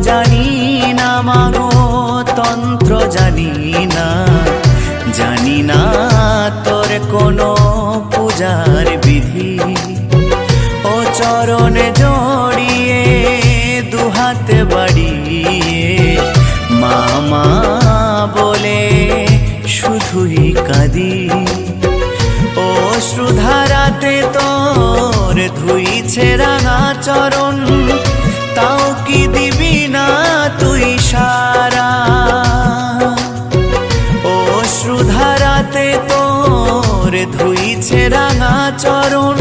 জানি না মাগো, তন্ত্র জানি না, জানি না তোর কোনো পূজার বিধি। ও চরণে জড়িয়ে দুহাতে বাড়িয়ে মা মা বলে শুধুই কাঁদি। ও শ্রুধারাতে তোর ধুইছে রাঙা চরণ, তাও কি দিবি না তুই সারা? ও শ্রুধারাতে তোর ধুইছে রাঙা চরণ,